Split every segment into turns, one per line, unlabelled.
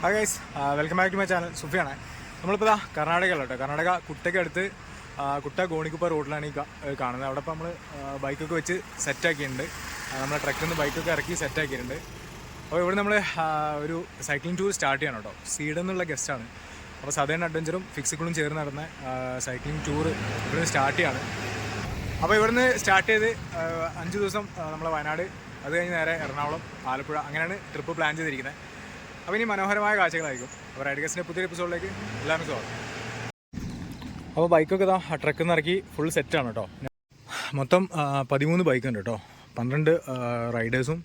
Hi guys, welcome back to my channel. സുഫിയാണ്. നമ്മളിപ്പോൾ കർണാടകയിലാണ് കേട്ടോ. കർണാടക കുട്ടയ്ക്ക് അടുത്ത് കുട്ട ഗോണിക്കുപ്പ റോഡിലാണ് ഈ കാണുന്നത്. അവിടെ ഇപ്പോൾ നമ്മൾ ബൈക്കൊക്കെ വെച്ച് സെറ്റാക്കിയിട്ടുണ്ട്. നമ്മളെ ട്രക്കിൽ നിന്ന് ബൈക്കൊക്കെ ഇറക്കി സെറ്റാക്കിയിട്ടുണ്ട്. അപ്പോൾ ഇവിടെ നമ്മൾ ഒരു സൈക്ലിംഗ് ടൂർ സ്റ്റാർട്ട് ചെയ്യണം കേട്ടോ. സീഡ് എന്നുള്ള ഗസ്റ്റാണ്. അപ്പോൾ സദേൺ അഡ്വഞ്ചറും ഫിക്സിക്കിളും ചേർന്ന് നടന്ന സൈക്ലിംഗ് ടൂർ ഇവിടുന്ന് സ്റ്റാർട്ട് ചെയ്യാണ്. അപ്പോൾ ഇവിടുന്ന് സ്റ്റാർട്ട് ചെയ്ത് 5 ദിവസം നമ്മൾ വയനാട്, അത് കഴിഞ്ഞ് നേരെ എറണാകുളം, ആലപ്പുഴ, അങ്ങനെയാണ് ട്രിപ്പ് പ്ലാൻ ചെയ്തിരിക്കുന്നത്. അപ്പോൾ ഇനി മനോഹരമായ കാഴ്ചകളായിരിക്കും. അപ്പോൾ റൈഡ് ഗസ്റ്റിൻ്റെ പുതിയ എപ്പിസോഡിലേക്ക് എല്ലാവരും സ്വാഗതം. അപ്പോൾ ബൈക്കൊക്കെ ട്രക്കിൽ നിന്ന് ഇറക്കി ഫുൾ സെറ്റാണ് കേട്ടോ. മൊത്തം 13 ബൈക്കുണ്ട് കേട്ടോ. 12 റൈഡേഴ്സും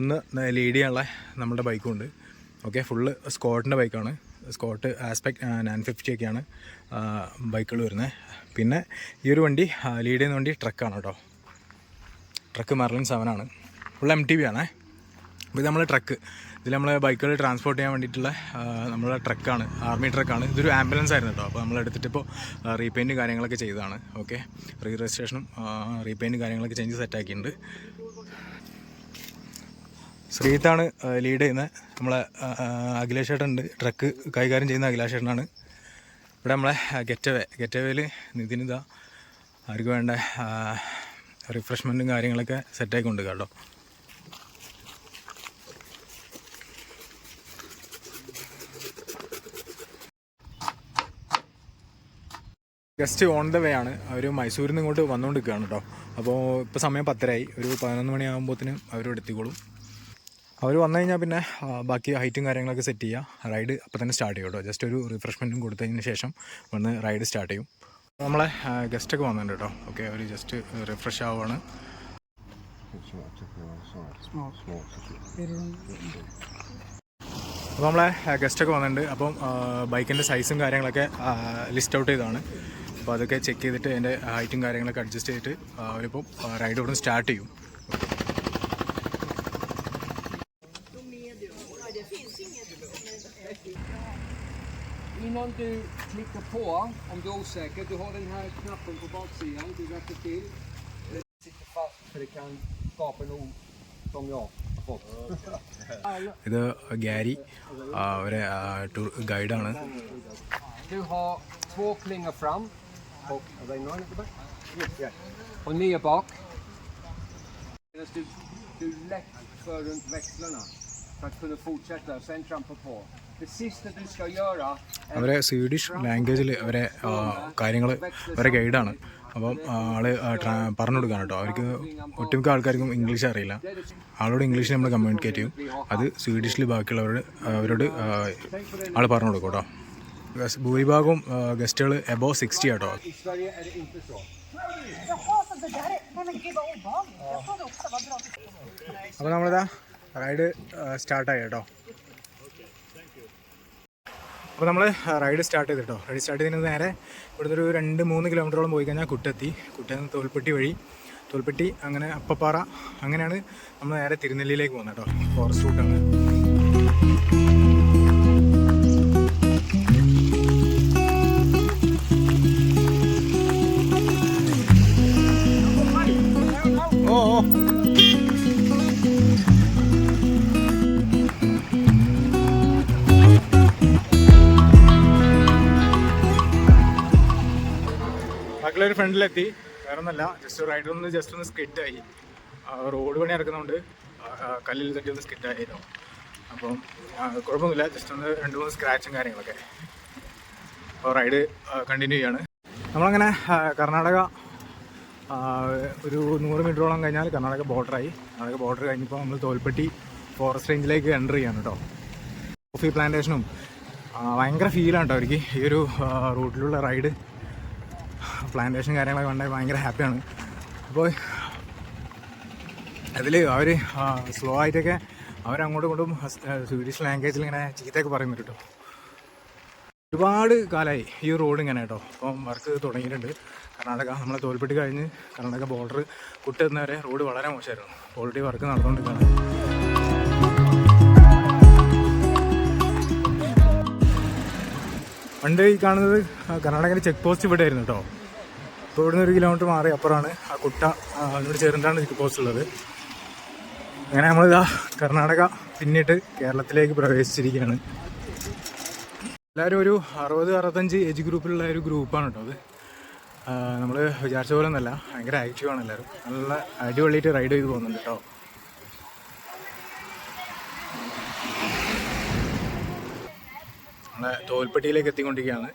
1 ലീഡ് ചെയ്യാനുള്ള നമ്മുടെ ബൈക്കും ഉണ്ട്. ഓക്കെ, ഫുള്ള് സ്കോട്ടിൻ്റെ ബൈക്കാണ്. സ്കോട്ട് ആസ്പെക്ട് 950 ഒക്കെയാണ് ബൈക്കുകൾ വരുന്നത്. പിന്നെ ഈ ഒരു വണ്ടി ലീഡ് ചെയ്യുന്ന വണ്ടി ട്രക്കാണ് കേട്ടോ. ട്രക്ക് മെർലിൻ 7 ആണ്. ഫുൾ MTB ആണേ. അപ്പോൾ ഇത് നമ്മൾ ട്രക്ക്, ഇതിൽ നമ്മൾ ബൈക്കുകൾ ട്രാൻസ്പോർട്ട് ചെയ്യാൻ വേണ്ടിയിട്ടുള്ള നമ്മളെ ട്രക്കാണ്, ആർമി ട്രക്കാണ്. ഇതൊരു ആംബുലൻസ് ആയിരുന്നു കേട്ടോ. അപ്പോൾ നമ്മൾ എടുത്തിട്ടിപ്പോൾ റീപെയിൻറ്റ് കാര്യങ്ങളൊക്കെ ചെയ്തതാണ്. ഓക്കെ, രജിസ്ട്രേഷനും റീപെയിൻറ്റ് കാര്യങ്ങളൊക്കെ ചെയ്ത് സെറ്റാക്കിയിട്ടുണ്ട്. ശ്രീത്താണ് ലീഡ് ചെയ്യുന്നത്. നമ്മളെ അഖിലേഷ് ചേട്ടനുണ്ട്, ട്രക്ക് കൈകാര്യം ചെയ്യുന്ന അഖിലേഷ് ചേട്ടനാണ്. ഇവിടെ നമ്മളെ ഗെറ്റവേയിൽ നിതിനിത അവർക്ക് വേണ്ട റിഫ്രഷ്മെൻറ്റും കാര്യങ്ങളൊക്കെ സെറ്റാക്കി കൊണ്ട് കേട്ടോ. ജസ്റ്റ് ഓൺ ദ വേ ആണ്. അവർ മൈസൂരിൽ നിന്ന് ഇങ്ങോട്ട് വന്നുകൊണ്ടിരിക്കുകയാണ് കേട്ടോ. അപ്പോൾ ഇപ്പോൾ സമയം 10:30. ഒരു 11 മണിയാകുമ്പോഴത്തേനും അവരോട് എത്തിക്കോളും. അവർ വന്നു കഴിഞ്ഞാൽ പിന്നെ ബാക്കി ഹൈറ്റും കാര്യങ്ങളൊക്കെ സെറ്റ് ചെയ്യുക, റൈഡ് അപ്പോൾ തന്നെ സ്റ്റാർട്ട് ചെയ്യും കേട്ടോ. ജസ്റ്റ് ഒരു റിഫ്രഷ്മെൻറ്റും കൊടുത്തതിന് ശേഷം വന്ന് റൈഡ് സ്റ്റാർട്ട് ചെയ്യും. നമ്മളെ ഗസ്റ്റൊക്കെ വന്നിട്ടുണ്ട് കേട്ടോ. ഓക്കെ, അവർ ജസ്റ്റ് റിഫ്രഷ് ആവുകയാണ്. അപ്പോൾ നമ്മളെ ഗസ്റ്റൊക്കെ വന്നിട്ടുണ്ട്. അപ്പം ബൈക്കിൻ്റെ സൈസും കാര്യങ്ങളൊക്കെ ലിസ്റ്റ് ഔട്ട് ചെയ്തതാണ്. അപ്പോൾ അതൊക്കെ ചെക്ക് ചെയ്തിട്ട് അതിൻ്റെ ഹൈറ്റും കാര്യങ്ങളൊക്കെ അഡ്ജസ്റ്റ് ചെയ്തിട്ട് അവരിപ്പോൾ റൈഡ് ഇവിടെ സ്റ്റാർട്ട് ചെയ്യും.
Innan du klickar på, om du är osäker, du har den här knappen på baksidan, du räcker till. Det sitter fast för det kan skapa en ord som jag har fått.
ഇത് Gary ഒരു tour ഗൈഡാണ്.
Du har 2 klingor fram och 9 bak. Du lätt för runt växlarna för att kunna fortsätta och sen trampa på. Det sista du ska göra.
അവരെ Swedish ലാംഗ്വേജിൽ അവരെ കാര്യങ്ങൾ അവരെ ഗൈഡാണ്. അപ്പം ആള് പറഞ്ഞു കൊടുക്കാൻ കേട്ടോ. അവർക്ക് ഒട്ടുമിക്ക ആൾക്കാർക്കും ഇംഗ്ലീഷ് അറിയില്ല. ആളോട് ഇംഗ്ലീഷിൽ നമ്മൾ കമ്മ്യൂണിക്കേറ്റ് ചെയ്യും. അത് സ്വീഡിഷിൽ അവരോട് ആൾ പറഞ്ഞു കൊടുക്കും കേട്ടോ. ഭൂരിഭാഗവും ഗസ്റ്റുകൾ എബോവ് 60 കേട്ടോ. അപ്പോൾ നമ്മളിതാ റൈഡ് സ്റ്റാർട്ടായി കേട്ടോ. അപ്പോൾ നമ്മൾ റൈഡ് സ്റ്റാർട്ട് ചെയ്തിട്ടോ. റൈഡ് സ്റ്റാർട്ട് ചെയ്തതിന് നേരെ ഇവിടുന്ന് ഒരു 2-3 കിലോമീറ്ററോളം പോയി കഴിഞ്ഞാൽ കുട്ടെത്തി. കുട്ടയിൽ നിന്ന് തോൽപ്പെട്ടി വഴി, തോൽപ്പെട്ടി അങ്ങനെ അപ്പപ്പാറ, അങ്ങനെയാണ് നമ്മൾ നേരെ തിരുനെല്ലിയിലേക്ക് പോകുന്നത് കേട്ടോ. ഫോറസ്റ്റ് റൂട്ടാണ്. ഓ ബാക്കിയുള്ളൊരു ഫ്രണ്ടിലെത്തി. വേറെ ഒന്നല്ല, ജസ്റ്റ് ഒന്ന് സ്കിഡായി. റോഡ് പണി ഇറക്കുന്നതുകൊണ്ട് കല്ലിൽ തട്ടി ഒന്ന് സ്കിഡായിരുന്നു. അപ്പം കുഴപ്പമൊന്നുമില്ല, ജസ്റ്റ് ഒന്ന് 2-3 സ്ക്രാച്ചും കാര്യങ്ങളൊക്കെ. അപ്പോൾ റൈഡ് കണ്ടിന്യൂ ചെയ്യാണ്. നമ്മളങ്ങനെ കർണാടക ഒരു 100 മീറ്ററോളം കഴിഞ്ഞാൽ കർണാടക ബോർഡറായി. കർണാടക ബോർഡർ കഴിഞ്ഞപ്പോൾ നമ്മൾ തോൽപ്പെട്ടി ഫോറസ്റ്റ് റേഞ്ചിലേക്ക് എൻ്റർ ചെയ്യാണ് കേട്ടോ. കോഫി പ്ലാന്റേഷനും ഭയങ്കര ഫീലാണ് കേട്ടോ അവർക്ക്. ഈ ഒരു റൂട്ടിലുള്ള റൈഡ്, പ്ലാന്റേഷൻ കാര്യങ്ങളൊക്കെ കണ്ടാൽ ഭയങ്കര ഹാപ്പിയാണ്. അപ്പോൾ അതിൽ അവർ സ്ലോ ആയിട്ടൊക്കെ അവരങ്ങോട്ടും ഇങ്ങോട്ടും സ്വീഡിഷ് ലാംഗ്വേജിൽ ഇങ്ങനെ ചീത്തയൊക്കെ പറയുന്നുണ്ട് കേട്ടോ. ഒരുപാട് കാലമായി ഈ റോഡ് ഇങ്ങനെ കേട്ടോ. അപ്പം വർക്ക് തുടങ്ങിയിട്ടുണ്ട്. കർണാടക നമ്മളെ തോൽപ്പെട്ടി കഴിഞ്ഞ് കർണാടക ബോർഡർ കുട്ടെത്തുന്നവരെ റോഡ് വളരെ മോശമായിരുന്നു. ഓൾറെഡി വർക്ക് നടന്നുകൊണ്ടിരിക്കുകയാണ്. പണ്ട് ഈ കാണുന്നത് കർണാടകയിലെ ചെക്ക് പോസ്റ്റ് ഇവിടെ ആയിരുന്നു കേട്ടോ. അപ്പോൾ ഇവിടുന്ന് 1 കിലോമീറ്റർ മാറി അപ്പുറമാണ് ആ കുട്ട, അതിനോട് ചേർന്നിട്ടാണ് ചെക്ക് പോസ്റ്റ് ഉള്ളത്. അങ്ങനെ നമ്മളിതാ കർണാടക പിന്നിട്ട് കേരളത്തിലേക്ക് പ്രവേശിച്ചിരിക്കുകയാണ്. എല്ലാവരും ഒരു 60-65 ഏജ് ഗ്രൂപ്പിലുള്ള ഒരു ഗ്രൂപ്പാണ് കേട്ടോ അത്. നമ്മൾ വിചാരിച്ച പോലെ ഒന്നല്ല, ഭയങ്കര ആക്റ്റീവാണ് എല്ലാവരും. നല്ല അടിപൊളിയായിട്ട് റൈഡ് ചെയ്ത് പോകുന്നുണ്ട് കേട്ടോ. നമ്മളെ തോൽപ്പെട്ടിയിലേക്ക് എത്തിക്കൊണ്ടിരിക്കുകയാണ്.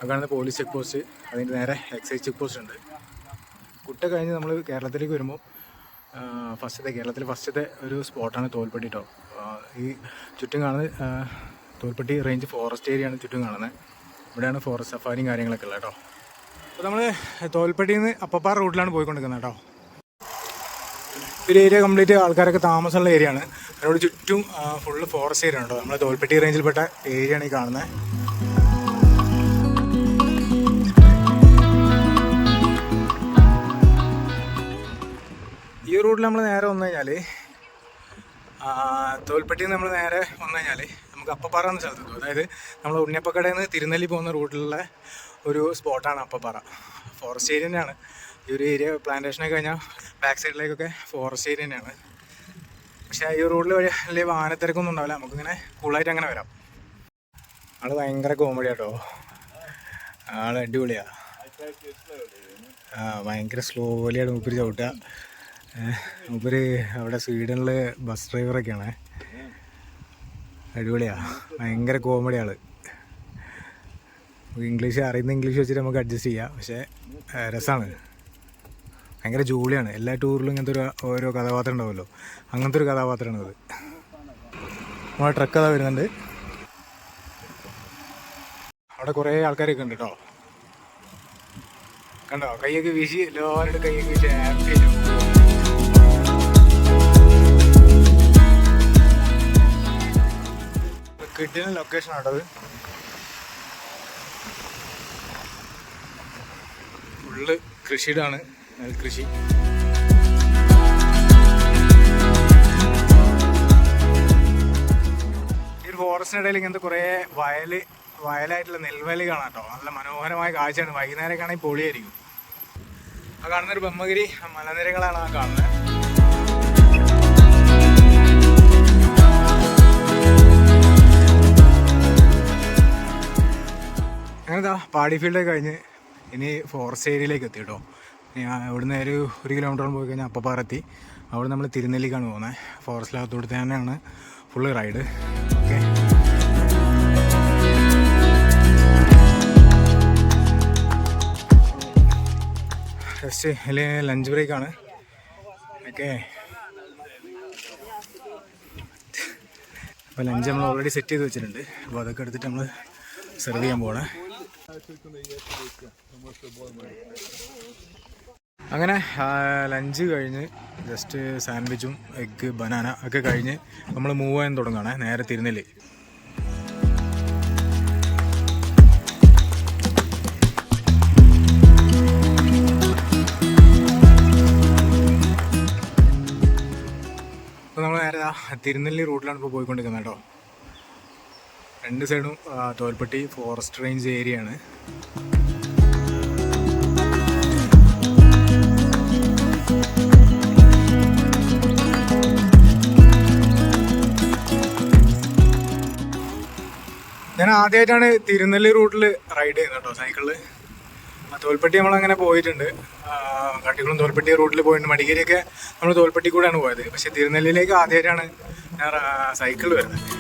അതാണ് പോലീസ് ചെക്ക് പോസ്റ്റ്, അതിൻ്റെ നേരെ എക്സൈസ് ചെക്ക് പോസ്റ്റ് ഉണ്ട്. കുട്ട കഴിഞ്ഞ് നമ്മൾ കേരളത്തിലേക്ക് വരുമ്പോൾ കേരളത്തിലെ ഫസ്റ്റത്തെ ഒരു സ്പോട്ടാണ് തോൽപ്പെട്ടി കേട്ടോ. ഈ ചുറ്റും കാണുന്നത് തോൽപ്പെട്ടി റേഞ്ച് ഫോറസ്റ്റ് ഏരിയയാണ് ചുറ്റും കാണുന്നത്. ഇവിടെയാണ് ഫോറസ്റ്റ് സഫാരിയും കാര്യങ്ങളൊക്കെ ഉള്ളത് കേട്ടോ. അപ്പോൾ നമ്മൾ തോൽപ്പെട്ടിയിൽ നിന്ന് അപ്പപ്പാറ റൂട്ടിലാണ് പോയിക്കൊണ്ടിരിക്കുന്നത് കേട്ടോ. ഒരു ഏരിയ കംപ്ലീറ്റ് ആൾക്കാരൊക്കെ താമസമുള്ള ഏരിയ ആണ്. അതിനോട് ചുറ്റും ഫുള്ള് ഫോറസ്റ്റ് ഏരിയ ആണ് കേട്ടോ. നമ്മൾ തോൽപ്പെട്ടി റേഞ്ചിൽപ്പെട്ട ഏരിയയാണ് ഈ കാണുന്നത്. ഈ റൂട്ടിൽ നമ്മൾ നേരെ വന്നു കഴിഞ്ഞാൽ തോൽപ്പെട്ടിയിൽ നിന്ന് നമ്മൾ നേരെ വന്നു കഴിഞ്ഞാൽ നമുക്ക് അപ്പപ്പാറ എന്ന സ്ഥലത്തെത്തും. അതായത് നമ്മൾ ഉണ്ണിയപ്പക്കടയിൽ നിന്ന് തിരുനെല്ലി പോകുന്ന റൂട്ടിലുള്ള ഒരു സ്പോട്ടാണ് അപ്പപ്പാറ. ഫോറസ്റ്റ് ഏരിയ തന്നെയാണ് ഈ ഒരു ഏരിയ. പ്ലാന്റേഷനൊക്കെ കഴിഞ്ഞാൽ ബാക്ക് സൈഡിലേക്കൊക്കെ ഫോറസ്റ്റ് ഏരിയ തന്നെയാണ്. പക്ഷേ ഈ റോഡിൽ വലിയ വാഹനത്തിരക്കൊന്നും ഉണ്ടാവില്ല, നമുക്കിങ്ങനെ കൂളായിട്ട് അങ്ങനെ വരാം. ആള് ഭയങ്കര കോമഡി കേട്ടോ, ആള് അടിപൊളിയാണ്. ഭയങ്കര സ്ലോലിയാണ് മൂപ്പര് ചവിട്ടുക. മൂപ്പര് അവിടെ സ്വീഡനിൽ ബസ് ഡ്രൈവറൊക്കെയാണ്. അടിപൊളിയാണ്, ഭയങ്കര കോമഡി ആള്. അറിയുന്ന ഇംഗ്ലീഷ് വെച്ചിട്ട് നമുക്ക് അഡ്ജസ്റ്റ് ചെയ്യാം. പക്ഷേ രസമാണ്, ഭയങ്കര ജോളിയാണ്. എല്ലാ ടൂറിലും ഇങ്ങനത്തെ ഓരോ കഥാപാത്രം ഉണ്ടാവുമല്ലോ, അങ്ങനത്തെ ഒരു കഥാപാത്രമാണ് അത്. നമ്മളെ ട്രക്ക് അതാ വരുന്നുണ്ട്. അവിടെ കുറേ ആൾക്കാരൊക്കെ ഉണ്ട് കേട്ടോ. കണ്ടോ, കൈയൊക്കെ വീശി, എല്ലാവരുടെ കൈയൊക്കെ വീശി ഹാപ്പി ആയിട്ട്. കിട്ടുന്ന ലൊക്കേഷൻ ആട്ടത്. ഫുള്ള് കൃഷിയിടാണ്, നെൽകൃഷി. ഈ ഒരു ഫോറസ്റ്റിനിടയിൽ ഇങ്ങനത്തെ കുറേ വയലായിട്ടുള്ള നെൽവയൽ കാണാം കേട്ടോ. നല്ല മനോഹരമായ കാഴ്ചയാണ്. വൈകുന്നേരം ആണെങ്കിൽ പൊളിയായിരിക്കും. ആ കാണുന്നൊരു ബ്രഹ്മഗിരി മലനിരകളാണ് ആ കാണുന്നത്. അങ്ങനെതാ പാടി ഫീൽഡൊക്കെ കഴിഞ്ഞ് ഇനി ഫോറസ്റ്റ് ഏരിയയിലേക്ക് എത്തി കേട്ടോ. ഇവിടുന്ന് ഒരു കിലോമീറ്ററോളം പോയി കഴിഞ്ഞാൽ അപ്പപ്പാറ എത്തി. അവിടെ നമ്മൾ തിരുനെല്ലിക്കാണ് പോകുന്നത്. ഫോറസ്റ്റിനകത്തോട്ട് തന്നെയാണ് ഫുള്ള് റൈഡ്. ഓക്കെ, ജസ്റ്റ് അല്ലെങ്കിൽ ലഞ്ച് ബ്രേക്കാണ്. ഓക്കെ, അപ്പോൾ ലഞ്ച് നമ്മൾ ഓൾറെഡി സെറ്റ് ചെയ്ത് വെച്ചിട്ടുണ്ട്. അപ്പോൾ അതൊക്കെ എടുത്തിട്ട് നമ്മൾ സെർവ് ചെയ്യാൻ പോകണേ. അങ്ങനെ ലഞ്ച് കഴിഞ്ഞ് ജസ്റ്റ് സാൻഡ്വിച്ചും എഗ്ഗ് ബനാന ഒക്കെ കഴിഞ്ഞ് നമ്മൾ മൂവ് ചെയ്യാൻ തുടങ്ങുകയാണ് നേരെ തിരുനെല്ലി. അപ്പോൾ നമ്മൾ നേരെ തിരുനെല്ലി റൂട്ടിലാണ് ഇപ്പോൾ പോയിക്കൊണ്ടിരിക്കുന്നത് കേട്ടോ. രണ്ട് സൈഡും തോൽപ്പെട്ടി ഫോറസ്റ്റ് റേഞ്ച് ഏരിയയാണ്. ഞാൻ ആദ്യമായിട്ടാണ് തിരുനെല്ലി റൂട്ടിൽ റൈഡ് ചെയ്യുന്നത് കേട്ടോ, സൈക്കിളിൽ. തോൽപ്പെട്ടി നമ്മളങ്ങനെ പോയിട്ടുണ്ട്, കട്ടിക്കുളം തോൽപ്പെട്ടി റൂട്ടിൽ പോയിട്ടുണ്ട്. മടിക്കേരിയൊക്കെ നമ്മൾ തോൽപ്പെട്ടി കൂടെയാണ് പോയത്. പക്ഷെ തിരുനെല്ലിയിലേക്ക് ആദ്യമായിട്ടാണ് ഞാൻ സൈക്കിൾ വരുന്നത്.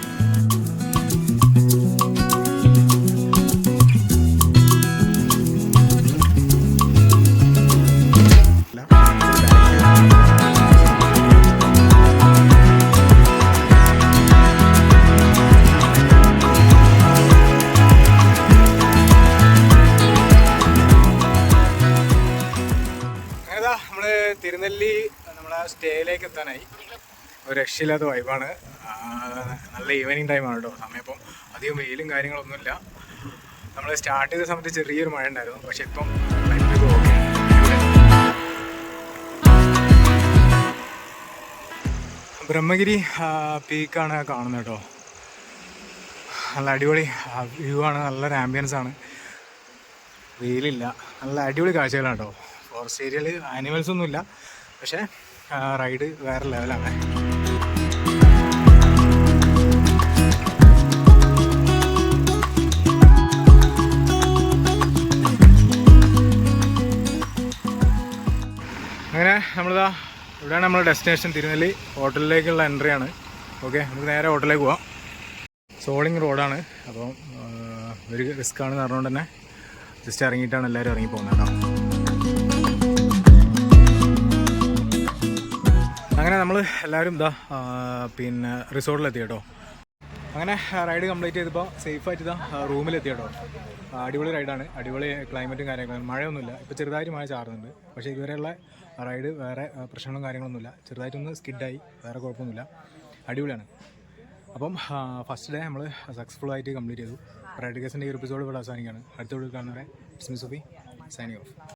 തിരുനെല്ലി നമ്മളെ സ്റ്റേയിലേക്ക് എത്താനായി. ഒരു രക്ഷയില്ലാത്ത വൈബാണ്. നല്ല ഈവനിങ് ടൈമാണ് കേട്ടോ സമയം. ഇപ്പം അധികം വെയിലും കാര്യങ്ങളൊന്നുമില്ല. നമ്മൾ സ്റ്റാർട്ട് ചെയ്ത സമയത്ത് ചെറിയൊരു മഴ ഉണ്ടായിരുന്നു. പക്ഷെ ഇപ്പം ക്ലൈമറ്റ് ഓക്കെ. ബ്രഹ്മഗിരി പീക്കാണ് കാണുന്നത് കേട്ടോ. നല്ല അടിപൊളി വ്യൂ ആണ്, നല്ലൊരു ആംബിയൻസ് ആണ്. വെയിലില്ല, നല്ല അടിപൊളി കാഴ്ചകളാണ് കേട്ടോ. ഫോറസ്റ്റ് ഏരിയയിൽ ആനിമൽസ് ഒന്നുമില്ല, പക്ഷേ റൈഡ് വേറെ ലെവലാണ്. നമ്മളിതാ ഇവിടെയാണ് നമ്മുടെ ഡെസ്റ്റിനേഷൻ തിരുനെല്ലി ഹോട്ടലിലേക്കുള്ള എൻട്രിയാണ്. ഓക്കെ, നമുക്ക് നേരെ ഹോട്ടലിലേക്ക് പോവാം. സോളിങ് റോഡാണ്, അപ്പോൾ ഒരു റിസ്ക് ആണെന്ന് പറഞ്ഞുകൊണ്ട് തന്നെ ജസ്റ്റ് ഇറങ്ങിയിട്ടാണ് എല്ലാവരും ഇറങ്ങി പോകുന്നത് കേട്ടോ. അങ്ങനെ നമ്മൾ എല്ലാവരും ഇതാ പിന്നെ റിസോർട്ടിലെത്തി കേട്ടോ. അങ്ങനെ റൈഡ് കംപ്ലീറ്റ് ചെയ്തപ്പോൾ സേഫായിട്ട് ഇതാ റൂമിലെത്തി കേട്ടോ. അടിപൊളി റൈഡാണ്, അടിപൊളി ക്ലൈമറ്റും കാര്യങ്ങളും, മഴയൊന്നുമില്ല. ഇപ്പോൾ ചെറുതായിട്ട് മഴ ചാറുന്നുണ്ട്, പക്ഷേ ഇതുവരെയുള്ള റൈഡ് വേറെ പ്രശ്നങ്ങളും കാര്യങ്ങളൊന്നുമില്ല. ചെറുതായിട്ടൊന്ന് സ്കിഡായി, വേറെ കുഴപ്പമൊന്നുമില്ല, അടിപൊളിയാണ്. അപ്പം ഫസ്റ്റ് ഡേ നമ്മൾ സക്സസ്ഫുള്ളായിട്ട് കംപ്ലീറ്റ് ചെയ്തു. റൈഡ് കേസിൻ്റെ ഈ എപ്പിസോഡ് ഇവിടെ അവസാനിക്കുകയാണ്. അടുത്ത വീഡിയോ കാണുന്നവരെ it's me Sufi, signing off.